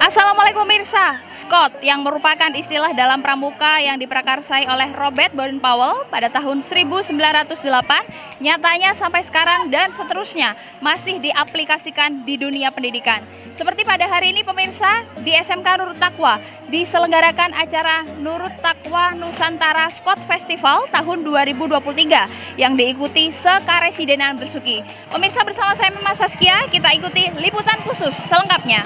Assalamualaikum pemirsa. Scott yang merupakan istilah dalam pramuka yang diprakarsai oleh Robert Baden-Powell pada tahun 1908 nyatanya sampai sekarang dan seterusnya masih diaplikasikan di dunia pendidikan. Seperti pada hari ini pemirsa, di SMK Nurut Taqwa diselenggarakan acara Nurut Taqwa Nusantara Scott Festival tahun 2023 yang diikuti sekaresidenan Besuki. Pemirsa, bersama saya Mema Saskia, kita ikuti liputan khusus selengkapnya.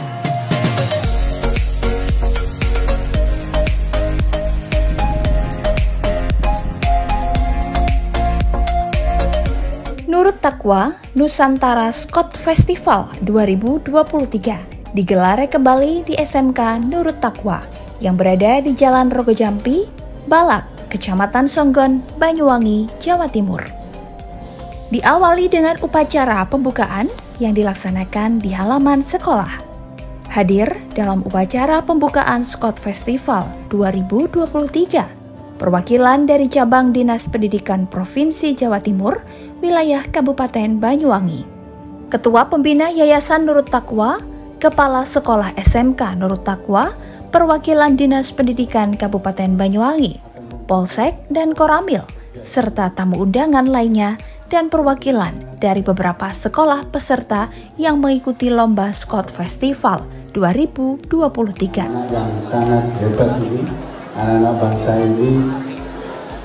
Nurut Taqwa Nusantara Scott Festival 2023 digelar kembali di SMK Nurut Taqwa yang berada di Jalan Rogojampi, Balak, Kecamatan Songgon, Banyuwangi, Jawa Timur. Diawali dengan upacara pembukaan yang dilaksanakan di halaman sekolah. Hadir dalam upacara pembukaan Scott Festival 2023 perwakilan dari Cabang Dinas Pendidikan Provinsi Jawa Timur, wilayah Kabupaten Banyuwangi. Ketua Pembina Yayasan Nurut Taqwa, Kepala Sekolah SMK Nurut Taqwa, perwakilan Dinas Pendidikan Kabupaten Banyuwangi, Polsek dan Koramil, serta tamu undangan lainnya dan perwakilan dari beberapa sekolah peserta yang mengikuti lomba Scott Festival 2023. Yang sangat hebat ini, anak-anak bangsa ini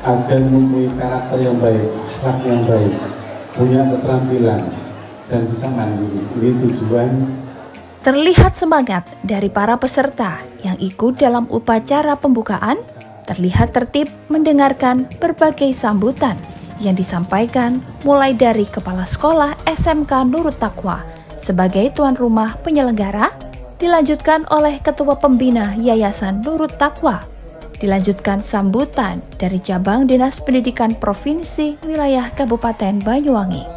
agar mempunyai karakter yang baik, akhlak yang baik, punya keterampilan dan bisa mandiri. Ini tujuan. Terlihat semangat dari para peserta yang ikut dalam upacara pembukaan, terlihat tertib mendengarkan berbagai sambutan yang disampaikan mulai dari Kepala Sekolah SMK Nurut Taqwa sebagai tuan rumah penyelenggara, dilanjutkan oleh Ketua Pembina Yayasan Nurut Taqwa. Dilanjutkan sambutan dari Cabang Dinas Pendidikan Provinsi Wilayah Kabupaten Banyuwangi.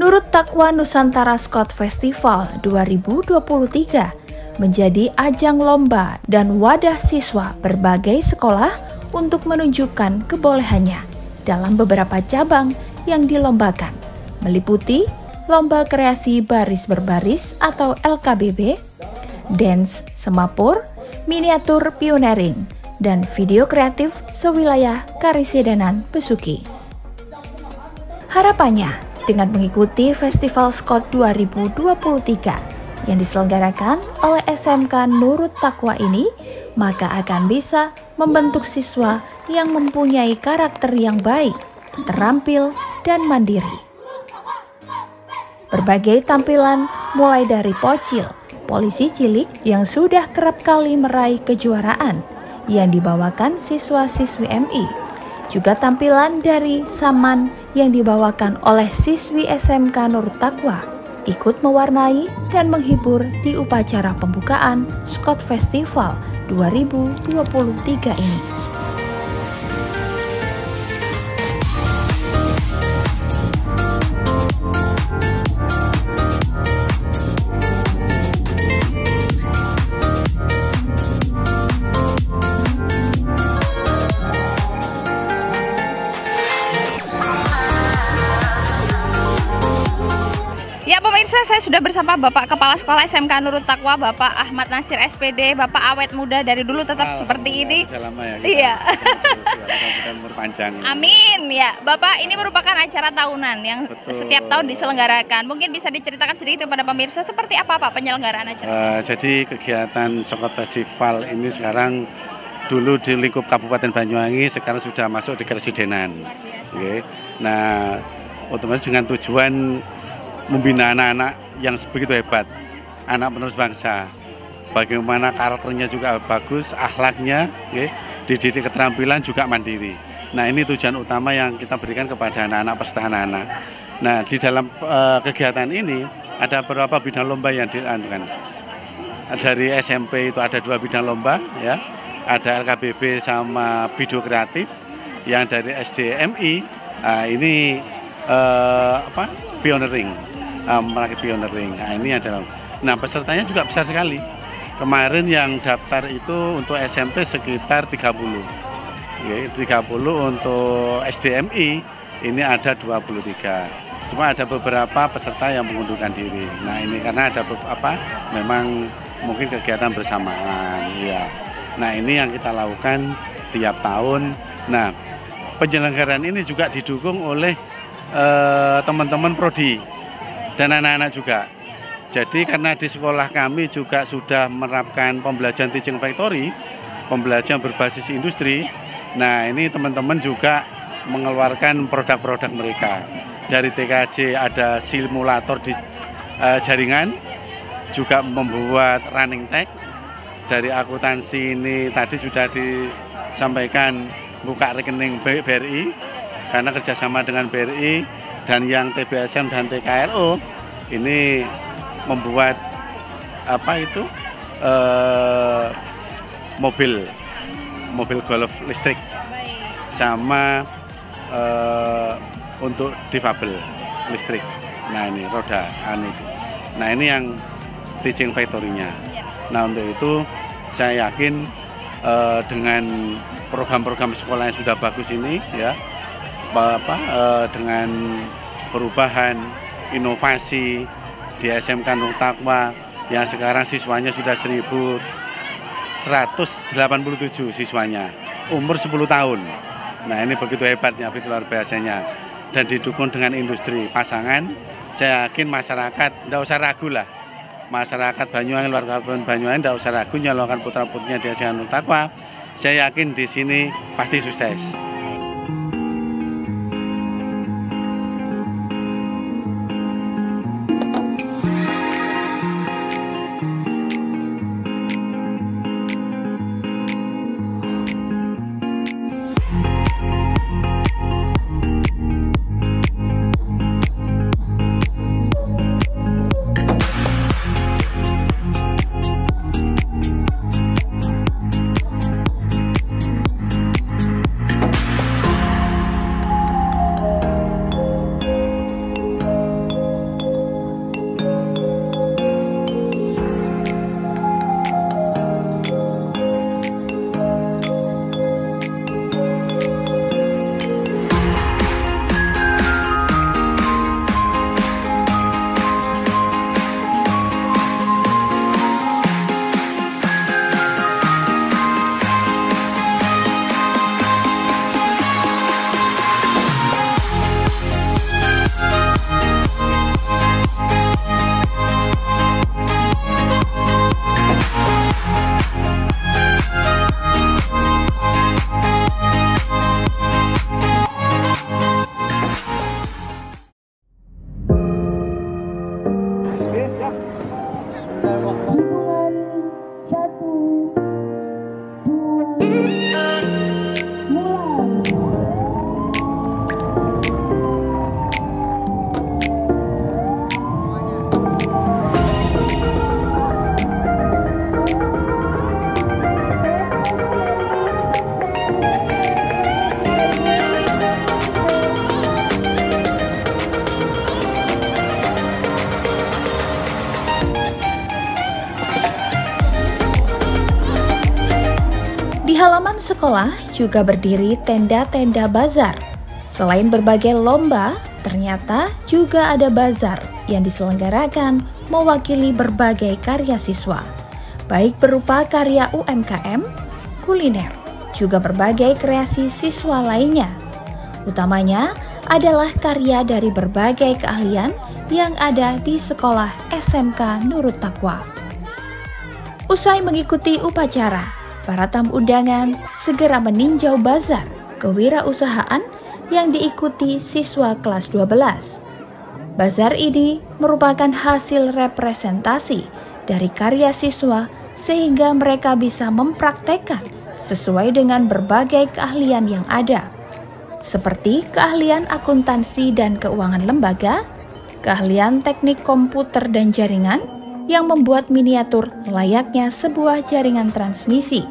Nurut Taqwa Nusantara Scott Festival 2023 menjadi ajang lomba dan wadah siswa berbagai sekolah untuk menunjukkan kebolehannya dalam beberapa cabang yang dilombakan, meliputi Lomba Kreasi Baris Berbaris atau LKBB, Dance Semapur, Miniatur Pioneering, dan video kreatif sewilayah Karesidenan Besuki. Harapannya, dengan mengikuti Festival Scott 2023 yang diselenggarakan oleh SMK Nurut Taqwa ini, maka akan bisa membentuk siswa yang mempunyai karakter yang baik, terampil, dan mandiri. Berbagai tampilan mulai dari pocil, polisi cilik yang sudah kerap kali meraih kejuaraan yang dibawakan siswa-siswi MI. Juga tampilan dari Saman yang dibawakan oleh siswi SMK Nurut Taqwa ikut mewarnai dan menghibur di upacara pembukaan Scott Festival 2023 ini. Ya pemirsa, saya sudah bersama Bapak Kepala Sekolah SMK Nurut Taqwa, Bapak Ahmad Nasir SPD, Bapak awet muda dari dulu tetap seperti ini. Sudah lama ya. Iya. Umur panjang. Amin ya. Bapak, ini merupakan acara tahunan yang setiap tahun diselenggarakan. Mungkin bisa diceritakan sedikit kepada pemirsa seperti apa Pak penyelenggaraan acara? Jadi kegiatan Scott Festival ini sekarang dulu di lingkup Kabupaten Banyuwangi, sekarang sudah masuk di Karesidenan. Oke. Nah, otomatis dengan tujuan membina anak-anak yang begitu hebat, anak penerus bangsa. Bagaimana karakternya juga bagus, akhlaknya, dididik keterampilan juga mandiri. Nah, ini tujuan utama yang kita berikan kepada anak-anak peserta anak-anak. Nah, di dalam kegiatan ini ada beberapa bidang lomba yang dilakukan. Dari SMP itu ada 2 bidang lomba, ya. Ada LKBB sama video kreatif. Yang dari SDMI ini pioneering. Merakit pioneering. Nah, ini adalah. Nah, pesertanya juga besar sekali. Kemarin yang daftar itu untuk SMP sekitar 30. Oke, 30 untuk SDMI ini ada 23. Cuma ada beberapa peserta yang mengundurkan diri. Nah, ini karena ada beberapa memang mungkin kegiatan bersamaan ya. Nah, ini yang kita lakukan tiap tahun. Nah, penyelenggaraan ini juga didukung oleh teman-teman prodi dan anak-anak juga. Jadi karena di sekolah kami juga sudah menerapkan pembelajaran teaching factory, pembelajaran berbasis industri. Nah, ini teman-teman juga mengeluarkan produk-produk mereka. Dari TKJ ada simulator di jaringan, juga membuat running tag. Dari akuntansi ini tadi sudah disampaikan buka rekening BRI, karena kerjasama dengan BRI dan yang TBSM dan TKRO ini membuat mobil golf listrik sama untuk difabel listrik. Nah, ini roda itu. Nah, ini yang teaching factory-nya. Nah, untuk itu saya yakin dengan program-program sekolah yang sudah bagus ini ya, dengan perubahan inovasi di SMK Nurut Taqwa yang sekarang siswanya sudah 1.187 siswanya, umur 10 tahun. Nah, ini begitu hebatnya, begitu luar biasanya. Dan didukung dengan industri pasangan, saya yakin masyarakat tidak usah ragu lah. Masyarakat Banyuwangi, luar Kabupaten Banyuwangi tidak usah ragu nyalurkan putra-putrinya di SMK Nurut Taqwa. Saya yakin di sini pasti sukses. Di halaman sekolah juga berdiri tenda-tenda bazar. Selain berbagai lomba, ternyata juga ada bazar yang diselenggarakan mewakili berbagai karya siswa, baik berupa karya UMKM, kuliner, juga berbagai kreasi siswa lainnya. Utamanya adalah karya dari berbagai keahlian yang ada di sekolah SMK Nurut Taqwa. Usai mengikuti upacara, para tamu undangan segera meninjau bazar kewirausahaan yang diikuti siswa kelas 12. Bazar ini merupakan hasil representasi dari karya siswa sehingga mereka bisa mempraktekkan sesuai dengan berbagai keahlian yang ada, seperti keahlian akuntansi dan keuangan lembaga, keahlian teknik komputer dan jaringan, yang membuat miniatur layaknya sebuah jaringan transmisi,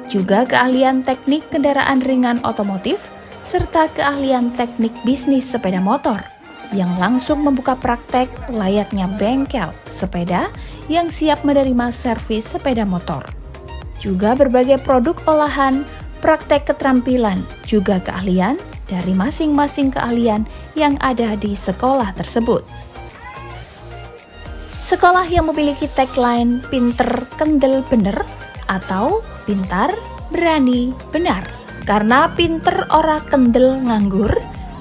juga keahlian teknik kendaraan ringan otomotif, serta keahlian teknik bisnis sepeda motor, yang langsung membuka praktek layaknya bengkel sepeda yang siap menerima servis sepeda motor. Juga berbagai produk olahan, praktek keterampilan, juga keahlian dari masing-masing keahlian yang ada di sekolah tersebut. Sekolah yang memiliki tagline pinter, kendel, bener atau pintar, berani, benar. Karena pinter ora kendel nganggur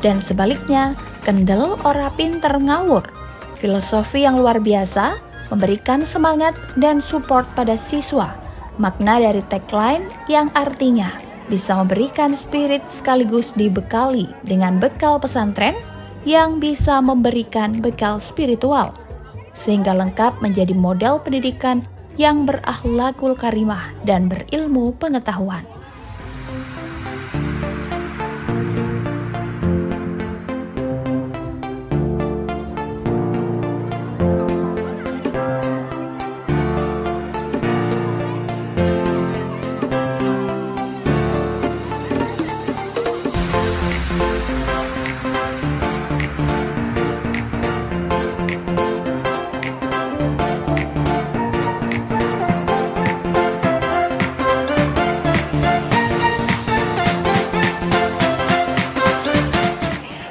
dan sebaliknya kendel ora pinter ngawur. Filosofi yang luar biasa memberikan semangat dan support pada siswa. Makna dari tagline yang artinya bisa memberikan spirit sekaligus dibekali dengan bekal pesantren yang bisa memberikan bekal spiritual, sehingga lengkap menjadi model pendidikan yang berakhlakul karimah dan berilmu pengetahuan.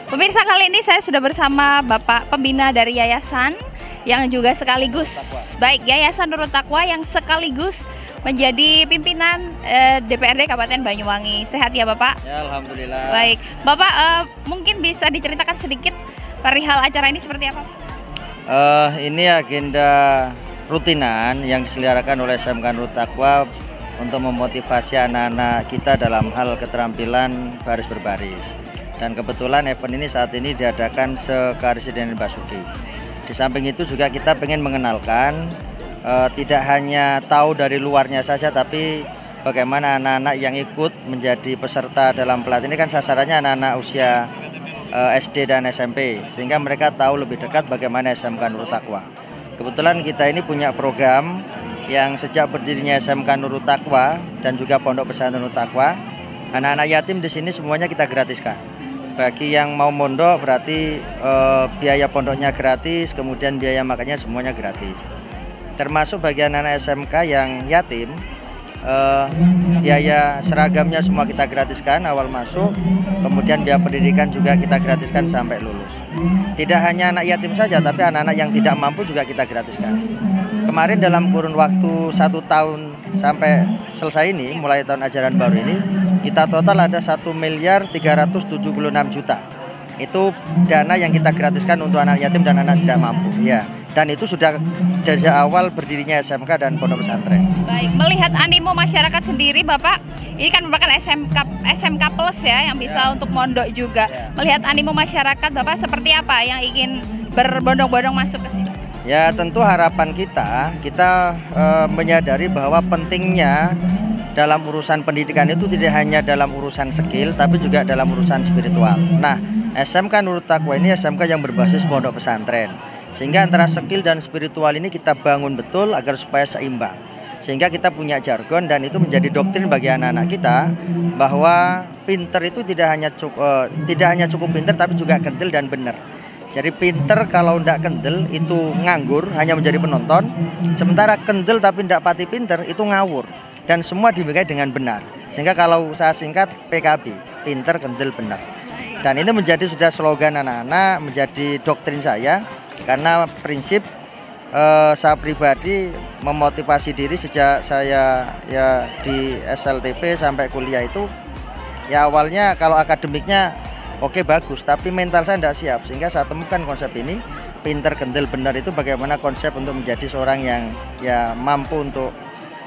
Pemirsa, kali ini saya sudah bersama Bapak Pembina dari Yayasan yang juga sekaligus Yayasan Nurut Taqwa yang sekaligus menjadi pimpinan DPRD Kabupaten Banyuwangi. Sehat ya Bapak? Ya, alhamdulillah. Baik, Bapak mungkin bisa diceritakan sedikit perihal acara ini seperti apa? Ini agenda rutinan yang diselenggarakan oleh SMK Nurut Taqwa untuk memotivasi anak-anak kita dalam hal keterampilan baris berbaris. Dan kebetulan event ini saat ini diadakan Sekaresidenan Basuki. Di samping itu juga kita ingin mengenalkan tidak hanya tahu dari luarnya saja, tapi bagaimana anak-anak yang ikut menjadi peserta dalam pelatihan ini kan sasarannya anak-anak usia SD dan SMP, sehingga mereka tahu lebih dekat bagaimana SMK Nurut Taqwa. Kebetulan kita ini punya program yang sejak berdirinya SMK Nurut Taqwa dan juga Pondok Pesantren Nurut Taqwa, anak-anak yatim di sini semuanya kita gratiskan. Bagi yang mau mondok berarti biaya pondoknya gratis, kemudian biaya makannya semuanya gratis. Termasuk bagi anak-anak SMK yang yatim, biaya seragamnya semua kita gratiskan awal masuk, kemudian biaya pendidikan juga kita gratiskan sampai lulus. Tidak hanya anak yatim saja, tapi anak-anak yang tidak mampu juga kita gratiskan. Kemarin dalam kurun waktu 1 tahun sampai selesai ini, mulai tahun ajaran baru ini, kita total ada 1.376.000.000. Itu dana yang kita gratiskan untuk anak yatim dan anak tidak mampu. Ya, dan itu sudah dari awal berdirinya SMK dan Pondok Pesantren. Baik, melihat animo masyarakat sendiri, Bapak, ini kan merupakan SMK Plus ya, yang bisa untuk mondok juga. Melihat animo masyarakat, Bapak seperti apa yang ingin berbondong-bondong masuk ke sini? Ya, tentu harapan kita menyadari bahwa pentingnya dalam urusan pendidikan itu tidak hanya dalam urusan skill, tapi juga dalam urusan spiritual. Nah, SMK Nurut Taqwa ini SMK yang berbasis pondok pesantren, sehingga antara skill dan spiritual ini kita bangun betul agar supaya seimbang. Sehingga kita punya jargon dan itu menjadi doktrin bagi anak-anak kita bahwa pinter itu tidak hanya cukup pinter, tapi juga kendel dan benar. Jadi pinter kalau tidak kendel itu nganggur, hanya menjadi penonton. Sementara kendel tapi tidak pati pinter itu ngawur. Dan semua dibagai dengan benar. Sehingga kalau saya singkat PKB, pinter, kendel, benar. Dan ini menjadi sudah slogan anak-anak, menjadi doktrin saya. Karena prinsip saya pribadi memotivasi diri sejak saya ya di SLTP sampai kuliah itu. Ya awalnya kalau akademiknya oke bagus, tapi mental saya tidak siap, sehingga saya temukan konsep ini, pinter, kendel, benar itu bagaimana konsep untuk menjadi seorang yang ya mampu untuk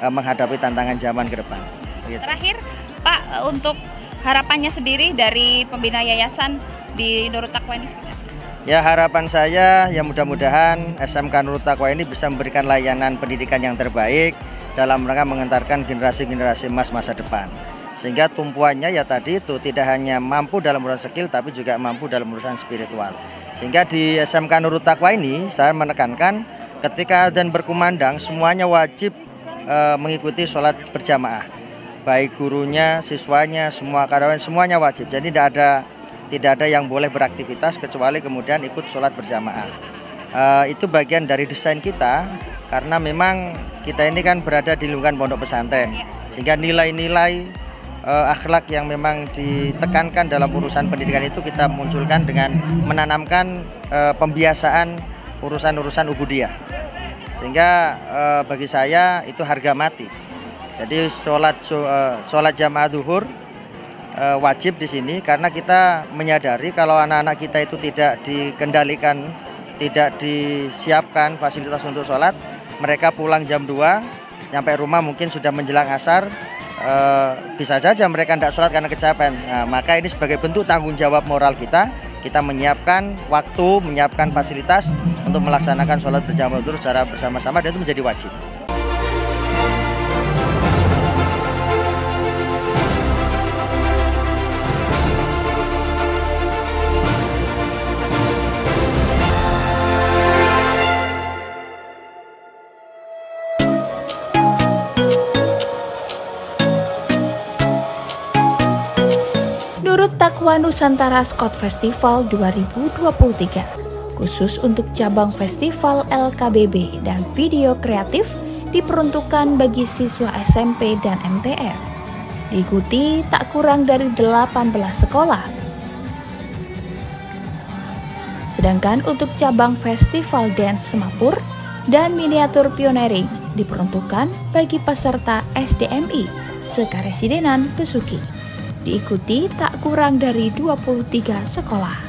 menghadapi tantangan zaman ke depan. Gitu. Terakhir, Pak, untuk harapannya sendiri dari pembina yayasan di Nurut Taqwa ini? Ya, harapan saya ya mudah-mudahan SMK Nurut Taqwa ini bisa memberikan layanan pendidikan yang terbaik dalam rangka mengantarkan generasi-generasi emas masa depan. Sehingga tumpuannya ya tadi itu tidak hanya mampu dalam urusan skill, tapi juga mampu dalam urusan spiritual. Sehingga di SMK Nurut Taqwa ini saya menekankan ketika azan berkumandang semuanya wajib mengikuti sholat berjamaah. Baik gurunya, siswanya, semua karyawan semuanya wajib. Jadi tidak ada yang boleh beraktivitas kecuali kemudian ikut sholat berjamaah. Itu bagian dari desain kita karena memang kita ini kan berada di lingkungan pondok pesantren. Sehingga nilai-nilai akhlak yang memang ditekankan dalam urusan pendidikan itu kita munculkan dengan menanamkan pembiasaan urusan-urusan ubudiyah. Sehingga bagi saya itu harga mati. Jadi sholat jamaah zuhur wajib di sini karena kita menyadari kalau anak-anak kita itu tidak dikendalikan, tidak disiapkan fasilitas untuk sholat, mereka pulang jam 2, nyampe rumah mungkin sudah menjelang asar, bisa saja mereka tidak sholat karena kecapean. Nah, maka ini sebagai bentuk tanggung jawab moral kita menyiapkan waktu, menyiapkan fasilitas untuk melaksanakan sholat berjamaah zuhur secara bersama-sama, dan itu menjadi wajib. Nurut Takwa Nusantara Scott Festival 2023 khusus untuk cabang festival LKBB dan video kreatif diperuntukkan bagi siswa SMP dan MTS. Diikuti tak kurang dari 18 sekolah. Sedangkan untuk cabang festival dance Semapur dan miniatur pioneering diperuntukkan bagi peserta SDMI Sekaresidenan Besuki. Diikuti tak kurang dari 23 sekolah.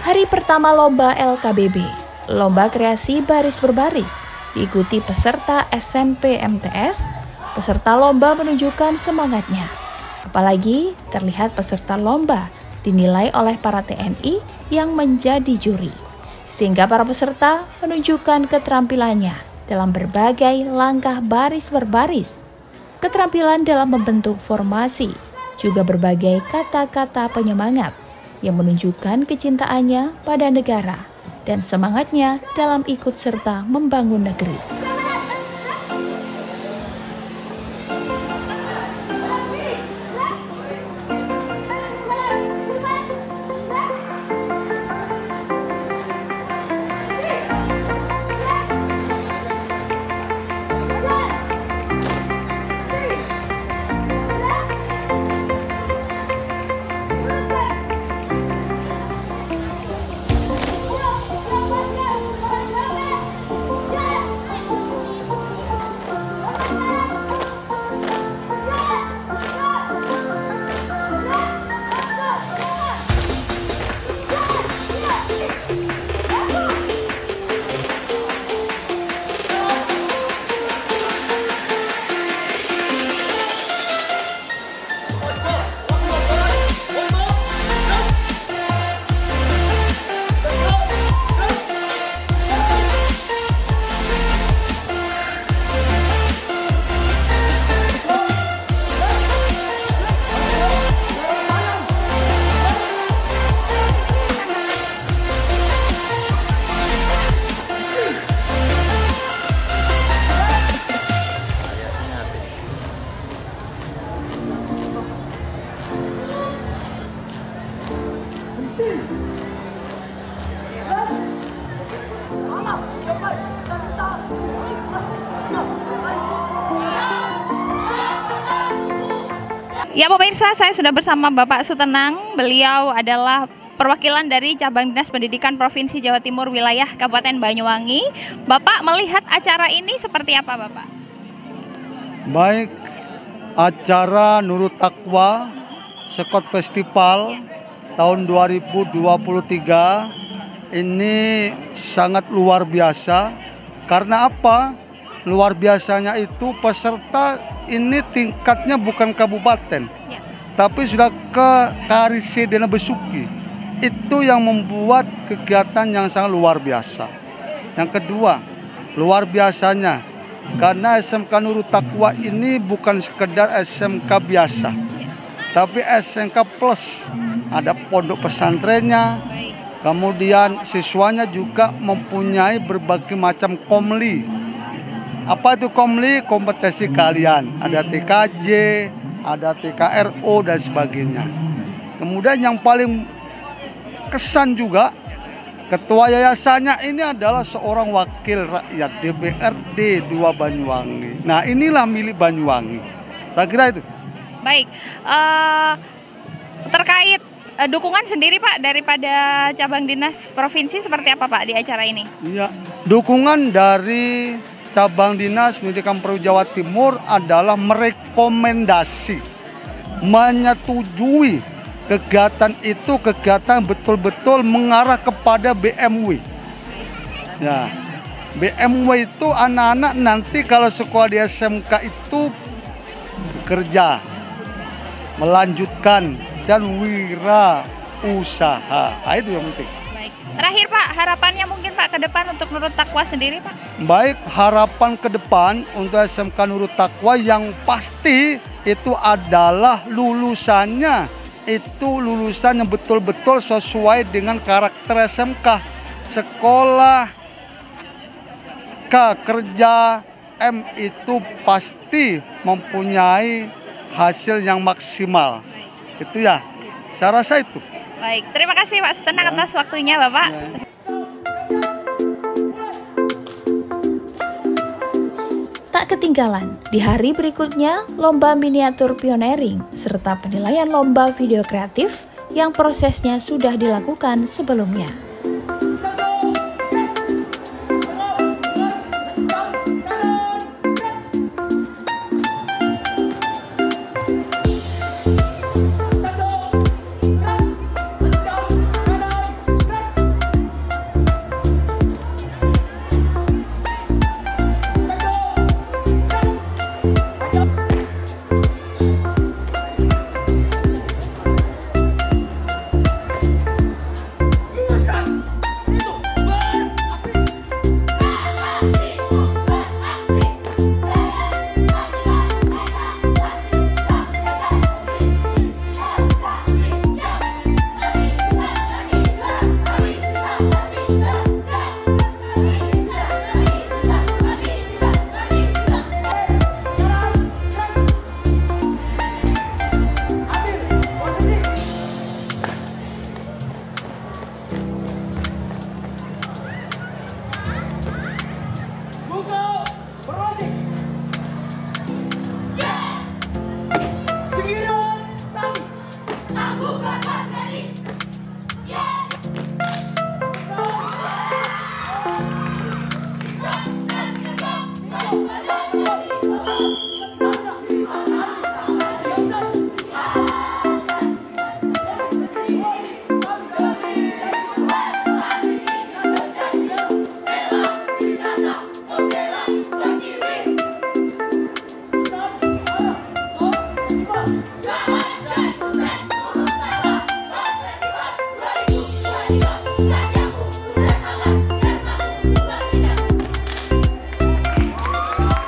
Hari pertama Lomba LKBB, Lomba Kreasi Baris Berbaris, diikuti peserta SMP MTS. Peserta lomba menunjukkan semangatnya. Apalagi terlihat peserta lomba dinilai oleh para TNI yang menjadi juri. Sehingga para peserta menunjukkan keterampilannya dalam berbagai langkah baris berbaris. Keterampilan dalam membentuk formasi, juga berbagai kata-kata penyemangat yang menunjukkan kecintaannya pada negara dan semangatnya dalam ikut serta membangun negeri. Ya pemirsa, saya sudah bersama Bapak Sutenang. Beliau adalah perwakilan dari Cabang Dinas Pendidikan Provinsi Jawa Timur wilayah Kabupaten Banyuwangi. Bapak melihat acara ini seperti apa, Bapak? Baik, acara Nurut Takwa Scott Festival tahun 2023 ini sangat luar biasa. Karena apa? Luar biasanya itu peserta ini tingkatnya bukan kabupaten, tapi sudah ke Karesidenan Besuki. Itu yang membuat kegiatan yang sangat luar biasa. Yang kedua, luar biasanya karena SMK Nurut Takwa ini bukan sekedar SMK biasa, tapi SMK plus. Ada pondok pesantrennya, kemudian siswanya juga mempunyai berbagai macam komli. Apa itu komli? Kompetensi kalian. Ada TKJ, ada TKRO dan sebagainya. Kemudian yang paling kesan juga, ketua yayasannya ini adalah seorang wakil rakyat DPRD 2 Banyuwangi. Nah, inilah milik Banyuwangi. Saya kira itu. Baik, terkait dukungan sendiri Pak daripada cabang dinas provinsi seperti apa Pak di acara ini? Iya, dukungan dari cabang dinas pendidikan Perlu Jawa Timur adalah merekomendasi, menyetujui kegiatan itu, kegiatan betul-betul mengarah kepada BMW. Ya, BMW itu anak-anak nanti kalau sekolah di SMK itu bekerja, melanjutkan dan wira usaha. Nah, itu yang penting. Baik. Terakhir Pak, harapannya mungkin Pak ke depan untuk Nurut Taqwa sendiri Pak? Baik, harapan ke depan untuk SMK Nurut Taqwa yang pasti itu adalah lulusannya itu lulusan yang betul-betul sesuai dengan karakter SMK. Sekolah K, kerja M itu pasti mempunyai hasil yang maksimal. Itu ya, saya rasa itu. Baik, terima kasih Pak Setenang atas waktunya Bapak. Tak ketinggalan, di hari berikutnya lomba miniatur pioneering serta penilaian lomba video kreatif yang prosesnya sudah dilakukan sebelumnya.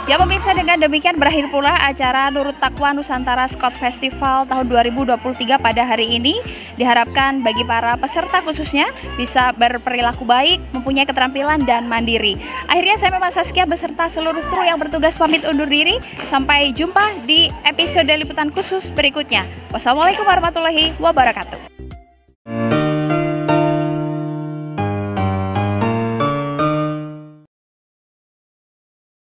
Ya pemirsa, dengan demikian berakhir pula acara Nurut Taqwa Nusantara Scott Festival tahun 2023 pada hari ini. Diharapkan bagi para peserta khususnya bisa berperilaku baik, mempunyai keterampilan dan mandiri. Akhirnya saya Mema Saskia beserta seluruh kru yang bertugas pamit undur diri. Sampai jumpa di episode liputan khusus berikutnya. Wassalamualaikum warahmatullahi wabarakatuh.